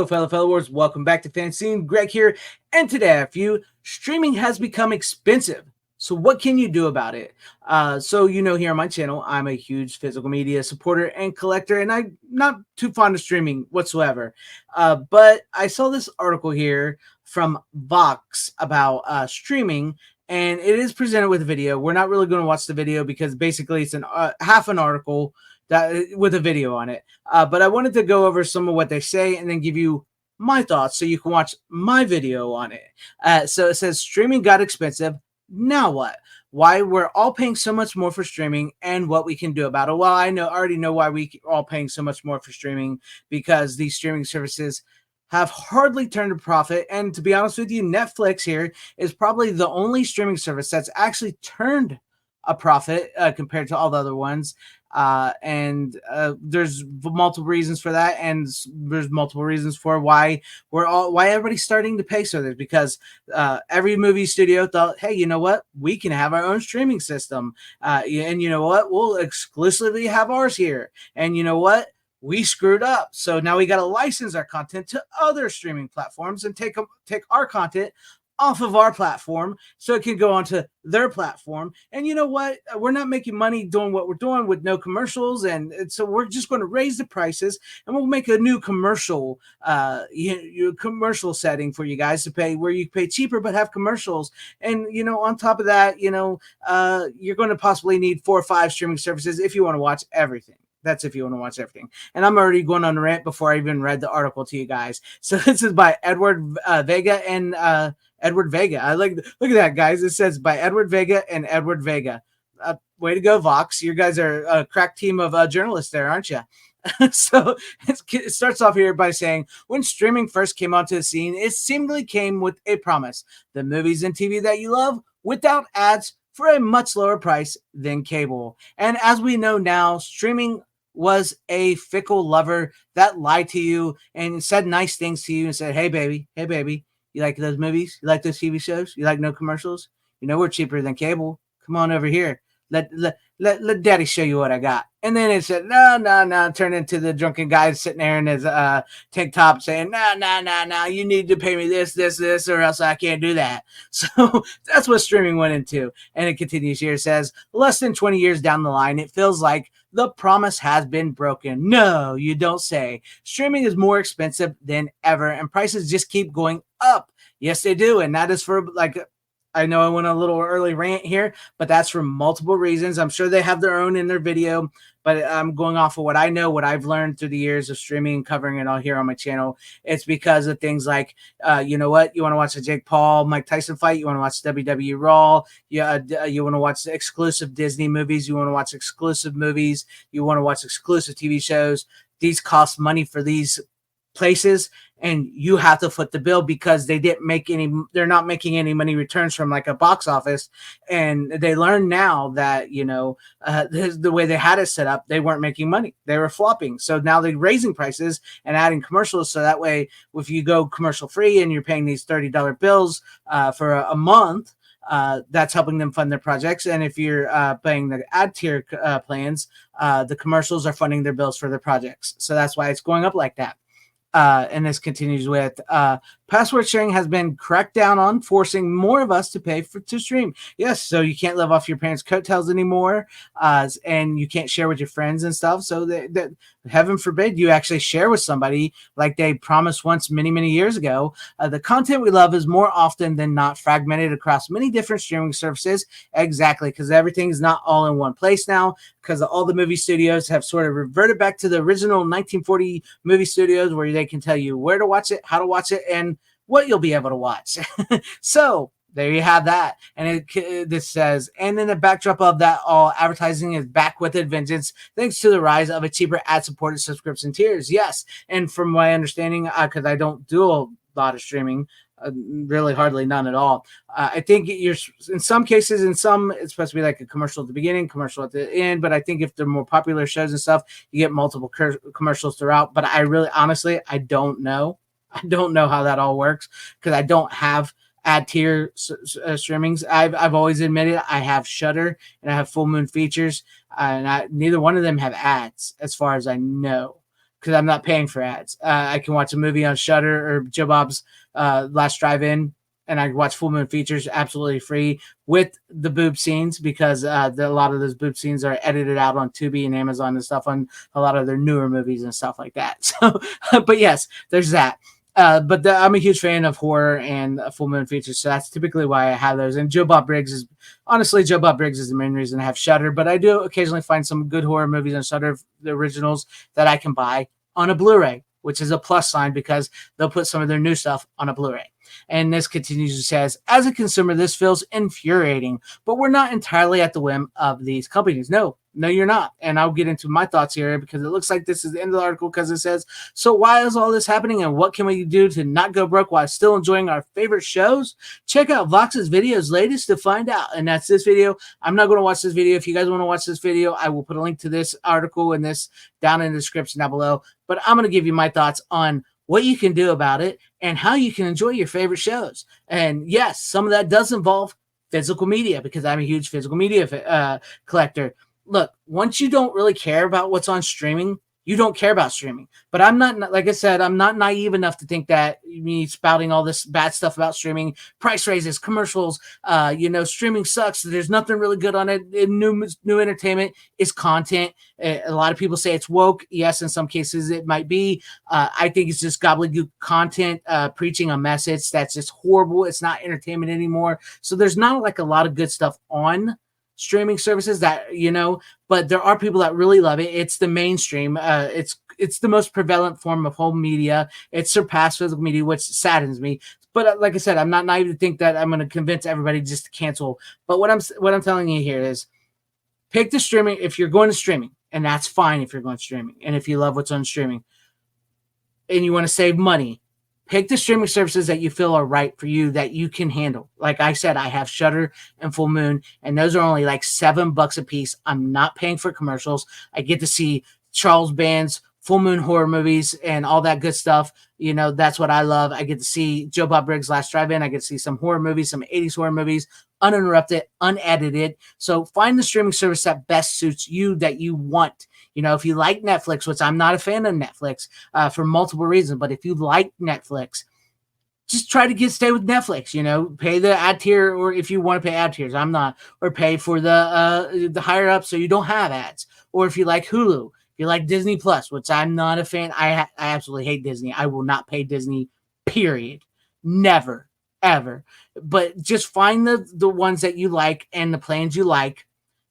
fellow followers, welcome back to FanZcene. Greg here, and today I have for you, streaming has become expensive. So what can you do about it? Here on my channel, I'm a huge physical media supporter and collector, and I'm not too fond of streaming whatsoever. But I saw this article here from Vox about streaming, and it is presented with a video. We're not really going to watch the video because basically it's an half an article that with a video on it. But I wanted to go over some of what they say and then give you my thoughts so you can watch my video on it. So it says streaming got expensive. Now what? Why we're all paying so much more for streaming and what we can do about it. Well, I already know why we are all paying so much more for streaming, because these streaming services have hardly turned a profit. And to be honest with you, Netflix here is probably the only streaming service that's actually turned a profit compared to all the other ones. There's multiple reasons for that, and there's multiple reasons for why everybody's starting to pay so this, because every movie studio thought, hey, you know what, we can have our own streaming system, and you know what, we'll exclusively have ours here, and you know what, we screwed up, so now we got to license our content to other streaming platforms and take our content off of our platform so it can go onto their platform. And you know what? We're not making money doing what we're doing with no commercials. And so we're just going to raise the prices, and we'll make a new commercial, commercial setting for you guys to pay, where you pay cheaper but have commercials. And, on top of that, you're going to possibly need 4 or 5 streaming services if you want to watch everything. That's if you want to watch everything. And I'm already going on a rant before I even read the article to you guys. So this is by Edward Vega and Edward Vega. Look at that, guys. It says by Edward Vega and Edward Vega. Way to go, Vox. You guys are a crack team of journalists there, aren't you? So it starts off here by saying, when streaming first came onto the scene, it seemingly came with a promise: the movies and TV that you love without ads for a much lower price than cable. And as we know now, streaming was a fickle lover that lied to you and said nice things to you and said, hey baby, you like those movies? You like those TV shows? You like no commercials? We're cheaper than cable. Come on over here. Let daddy show you what I got. And then it said, no, turned into the drunken guy sitting there in his tank top saying, no, you need to pay me this, or else I can't do that. So that's what streaming went into. And it continues here. It says, less than 20 years down the line, it feels like the promise has been broken. No, you don't say. Streaming is more expensive than ever, and prices just keep going up. Yes, they do. And that is for, I know I went a little early rant here, but that's for multiple reasons. I'm sure they have their own in their video, but I'm going off of what I know, what I've learned through the years of streaming and covering it all here on my channel. It's because of things like, you know what? You want to watch the Jake Paul, Mike Tyson fight? You want to watch WWE Raw? You want to watch the exclusive Disney movies? You want to watch exclusive movies? You want to watch exclusive TV shows? These cost money for these places, and you have to foot the bill because they're not making any money returns from like a box office. And they learn now that, the way they had it set up, they weren't making money. They were flopping. So now they're raising prices and adding commercials. So that way, if you go commercial free and you're paying these $30 bills for a month, that's helping them fund their projects. And if you're paying the ad tier plans, the commercials are funding their bills for their projects. So that's why it's going up like that. And this continues with password sharing has been cracked down on, forcing more of us to pay to stream. Yes, so you can't live off your parents' coattails anymore, and you can't share with your friends and stuff. So that heaven forbid you actually share with somebody like they promised once many years ago. The content we love is more often than not fragmented across many different streaming services. Exactly, because everything's not all in one place now, because all the movie studios have sort of reverted back to the original 1940 movie studios, where they can tell you where to watch it, how to watch it, and what you'll be able to watch. So there you have that. And this says, and in the backdrop of that, all advertising is back with a vengeance, thanks to the rise of a cheaper ad-supported subscription tiers. Yes, and from my understanding, because I don't do a lot of streaming, really hardly none at all. I think you're in some cases, it's supposed to be like a commercial at the beginning, commercial at the end. But I think if they're more popular shows and stuff, you get multiple commercials throughout. But I really, honestly, I don't know. I don't know how that all works, because I don't have ad tier streamings. I've always admitted I have Shudder and I have Full Moon Features, and neither one of them have ads, as far as I know. because I'm not paying for ads. I can watch a movie on Shudder or Joe Bob's Last Drive-In, and I watch Full Moon Features absolutely free with the boob scenes, because a lot of those boob scenes are edited out on Tubi and Amazon and stuff on a lot of their newer movies and stuff like that. So, but yes, there's that. I'm a huge fan of horror and Full Moon Features, so that's typically why I have those. And Joe Bob Briggs is the main reason I have Shudder, but I do occasionally find some good horror movies on Shudder, the originals, that I can buy on a Blu-ray, which is a plus sign because they'll put some of their new stuff on a Blu-ray. And this continues to say, as a consumer, this feels infuriating, but we're not entirely at the whim of these companies. No, you're not. And I'll get into my thoughts here, because it looks like this is the end of the article, because it says, so why is all this happening, and what can we do to not go broke while still enjoying our favorite shows? Check out Vox's videos latest to find out. And that's this video. I'm not going to watch this video. If you guys want to watch this video, I will put a link to this article and this down in the description down below. But I'm going to give you my thoughts on what you can do about it and how you can enjoy your favorite shows. And yes, some of that does involve physical media, because I'm a huge physical media collector. Look, once you don't really care about what's on streaming, you don't care about streaming. But I'm not, like I said, I'm not naive enough to think that me spouting all this bad stuff about streaming, price raises, commercials, streaming sucks. There's nothing really good on it. New entertainment is content. A lot of people say it's woke. Yes, in some cases it might be. I think it's just gobbledygook content, preaching a message that's just horrible. It's not entertainment anymore. So there's not like a lot of good stuff on streaming services that, but there are people that really love it. It's the mainstream. It's the most prevalent form of home media. It's surpassed physical media, which saddens me. But like I said, I'm not naive to think that I'm going to convince everybody just to cancel. But what I'm telling you here is, pick the streaming if you're going to streaming, and that's fine if you're going to streaming. And if you love what's on streaming and you want to save money, pick the streaming services that you feel are right for you, that you can handle. Like I said, I have Shudder and Full Moon, and those are only like $7 a piece. I'm not paying for commercials. I get to see Charles Band's Full Moon horror movies and all that good stuff. That's what I love. I get to see Joe Bob Briggs' Last Drive-In. I get to see some horror movies, some 80s horror movies, uninterrupted, unedited. So find the streaming service that best suits you, that you want. If you like Netflix, which I'm not a fan of Netflix for multiple reasons, but if you like Netflix, just try to stay with Netflix. Pay the ad tier, or if you want to pay ad tiers, I'm not, or pay for the higher up so you don't have ads. Or if you like Hulu, if you like Disney Plus, which I'm not a fan, I absolutely hate Disney. I will not pay Disney, period. Never, ever. But just find the ones that you like and the plans you like.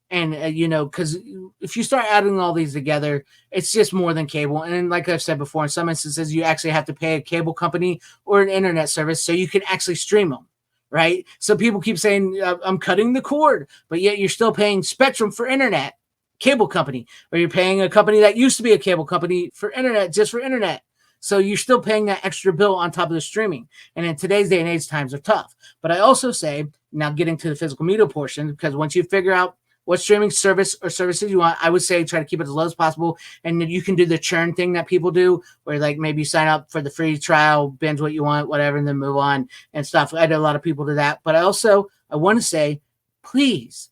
And, because if you start adding all these together, it's just more than cable. And like I've said before, in some instances, you actually have to pay a cable company or an internet service so you can actually stream them, right? So people keep saying, I'm cutting the cord, but yet you're still paying Spectrum for internet, cable company, or you're paying a company that used to be a cable company for internet, just for internet. So you're still paying that extra bill on top of the streaming. And in today's day and age, times are tough. But I also say, now getting to the physical media portion, because once you figure out what streaming service or services you want, I would say try to keep it as low as possible. And then you can do the churn thing that people do, where like maybe you sign up for the free trial, binge what you want, whatever, and then move on and stuff. I know a lot of people do that. But I want to say, please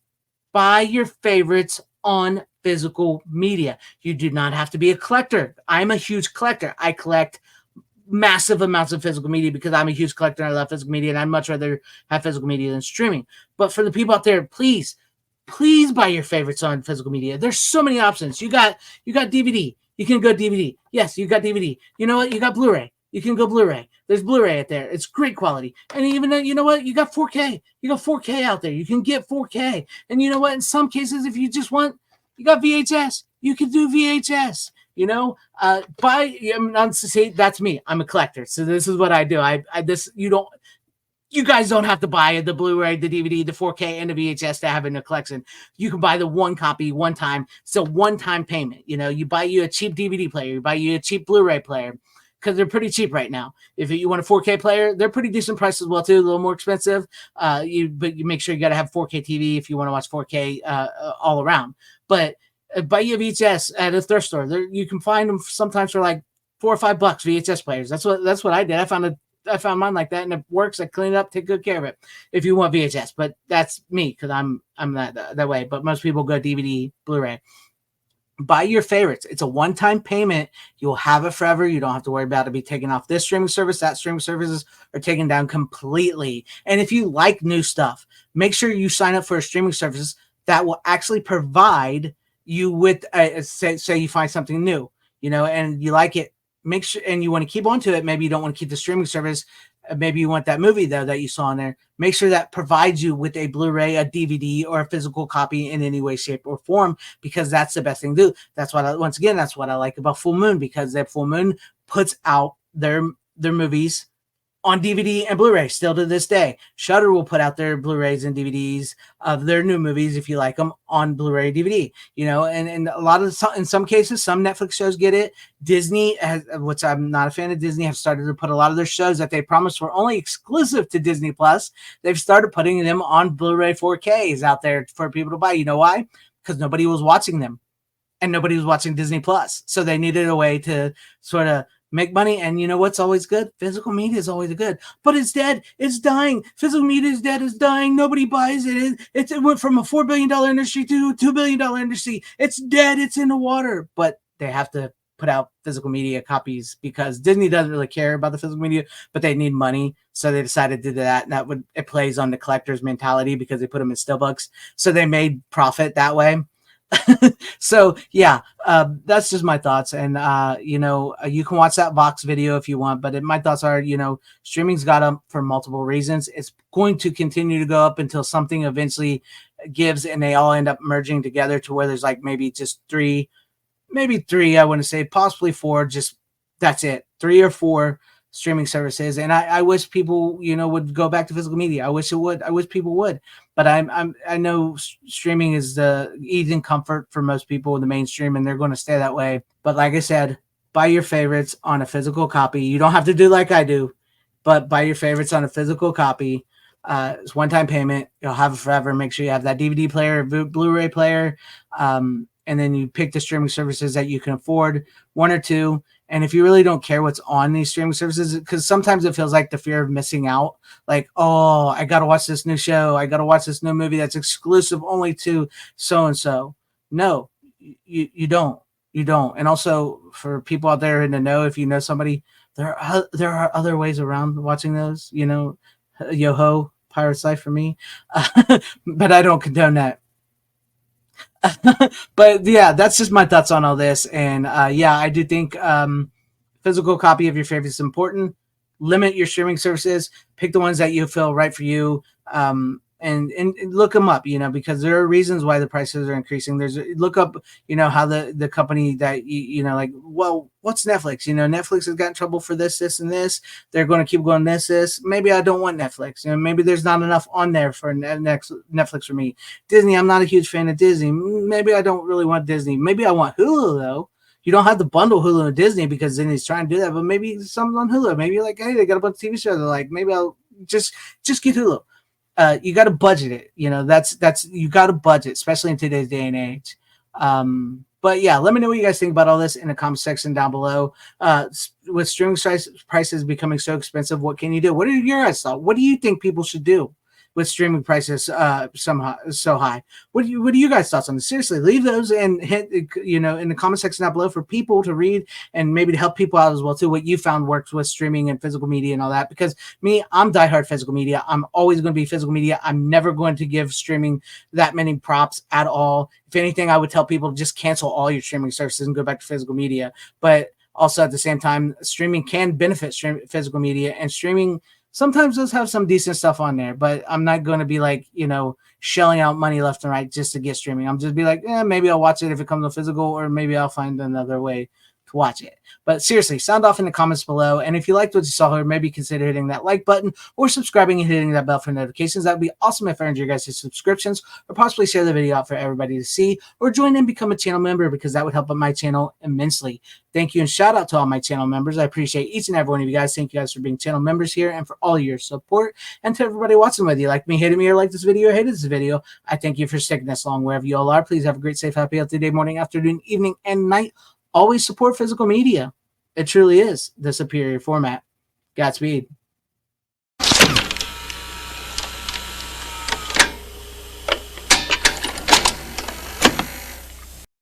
buy your favorites on physical media. You do not have to be a collector. I'm a huge collector. I collect massive amounts of physical media because I'm a huge collector and I love physical media, and I'd much rather have physical media than streaming. But for the people out there, please buy your favorites on physical media. There's so many options. You got DVD. You can go DVD. Yes, you got DVD. You know what? You got Blu-ray. You can go Blu-ray. There's Blu-ray out there. It's great quality. And even though, you know what? You got 4K. You got 4K out there. You can get 4K. And you know what? In some cases, if you just want, you got VHS. You can do VHS. That's me. I'm a collector. So this is what I do. You guys don't have to buy the Blu-ray, the DVD, the 4K, and the VHS to have in a collection. You can buy the one copy one time. It's a one-time payment. You buy you a cheap DVD player. You buy you a cheap Blu-ray player, because they're pretty cheap right now. If you want a 4K player, they're pretty decent price as well too. A little more expensive. But you make sure you got to have 4K TV if you want to watch 4K all around. But buy you a VHS at a thrift store. You can find them sometimes for like $4 or $5 VHS players. That's what I did. I found mine like that, and it works. I clean it up, take good care of it. If you want VHS, but that's me because I'm that way. But most people go DVD, Blu-ray. Buy your favorites. It's a one-time payment. You'll have it forever. You don't have to worry about it be taken off this streaming service. That streaming services are taken down completely. And if you like new stuff, make sure you sign up for a streaming service that will actually provide you with, say you find something new, and you like it. Make sure, and you want to keep on to it. Maybe you don't want to keep the streaming service. Maybe you want that movie though that you saw in there. Make sure that provides you with a Blu-ray, a DVD, or a physical copy in any way, shape, or form, because that's the best thing to do. That's what once again, that's what I like about Full Moon, because that Full Moon puts out their movies on DVD and Blu-ray still to this day. Shudder will put out their Blu-rays and DVDs of their new movies, if you like them, on Blu-ray DVD. And a lot of, in some cases, some Netflix shows get it. Disney, which I'm not a fan of Disney, have started to put a lot of their shows that they promised were only exclusive to Disney Plus. They've started putting them on Blu-ray 4Ks out there for people to buy. You know why? Because nobody was watching them, and nobody was watching Disney Plus, so they needed a way to sort of make money. And you know what's always good? Physical media is always good, but it's dead. It's dying. Physical media is dead. It's dying. Nobody buys it. It went from a $4 billion industry to a $2 billion industry. It's dead. It's in the water. But they have to put out physical media copies because Disney doesn't really care about the physical media, but they need money. So they decided to do that. And it plays on the collector's mentality because they put them in steelbooks. So they made profit that way. So yeah, that's just my thoughts. And you can watch that Vox video if you want, but my thoughts are, streaming's got up for multiple reasons. It's going to continue to go up until something eventually gives, and they all end up merging together to where there's like maybe three, I want to say possibly four, just that's it, 3 or 4 streaming services. And I wish people, would go back to physical media. I wish people would, but I know streaming is the ease and comfort for most people in the mainstream, and they're going to stay that way. But like I said, buy your favorites on a physical copy. You don't have to do like I do, but buy your favorites on a physical copy. It's one-time payment. You'll have it forever. Make sure you have that DVD player, Blu-ray player, and then you pick the streaming services that you can afford, 1 or 2. And if you really don't care what's on these streaming services, because sometimes it feels like the fear of missing out, like, oh, I got to watch this new show. I got to watch this new movie that's exclusive only to so-and-so. No, you don't. You don't. And also for people out there in the know, if you know somebody, there are other ways around watching those, yo-ho, Pirate's Life for me. But I don't condone that. But yeah, that's just my thoughts on all this. And I do think physical copy of your favorites is important. Limit your streaming services. Pick the ones that you feel right for you. And look them up, because there are reasons why the prices are increasing. Look up, how the company that, like, well, what's Netflix? Netflix has got in trouble for this, and this. They're going to keep going this. Maybe I don't want Netflix. Maybe there's not enough on there for Netflix for me. Disney, I'm not a huge fan of Disney. Maybe I don't really want Disney. Maybe I want Hulu, though. You don't have to bundle Hulu and Disney because Disney's trying to do that, but maybe something on Hulu. Maybe you're like, hey, they got a bunch of TV shows. They're like, maybe I'll just get Hulu. You got to budget it. That's you got to budget, especially in today's day and age. But yeah, let me know what you guys think about all this in the comment section down below. With streaming prices becoming so expensive, what can you do? What are your guys' thoughts? What do you think people should do with streaming prices so high? What are you guys' thoughts on this? Seriously, leave those and hit in the comment section down below for people to read, and maybe to help people out as well too, what you found works with streaming and physical media and all that. Because I'm diehard physical media. I'm always going to be physical media. I'm never going to give streaming that many props at all. If anything, I would tell people to just cancel all your streaming services and go back to physical media. But also at the same time, streaming can benefit physical media, and streaming sometimes does have some decent stuff on there, but I'm not going to be like, shelling out money left and right just to get streaming. I'm just be like, maybe I'll watch it if it comes to physical, or maybe I'll find another way to watch it. But seriously, sound off in the comments below. And if you liked what you saw here, maybe consider hitting that like button or subscribing and hitting that bell for notifications. That would be awesome if I earned your guys' subscriptions, or possibly share the video out for everybody to see, or join and become a channel member, because that would help out my channel immensely. Thank you, and shout out to all my channel members. I appreciate each and every one of you guys. Thank you guys for being channel members here and for all your support. And to everybody watching, whether you like me, hated me, or like this video, or hated this video, I thank you for sticking this long wherever you all are. Please have a great, safe, happy, healthy day, morning, afternoon, evening, and night. Always support physical media. It truly is the superior format. Godspeed.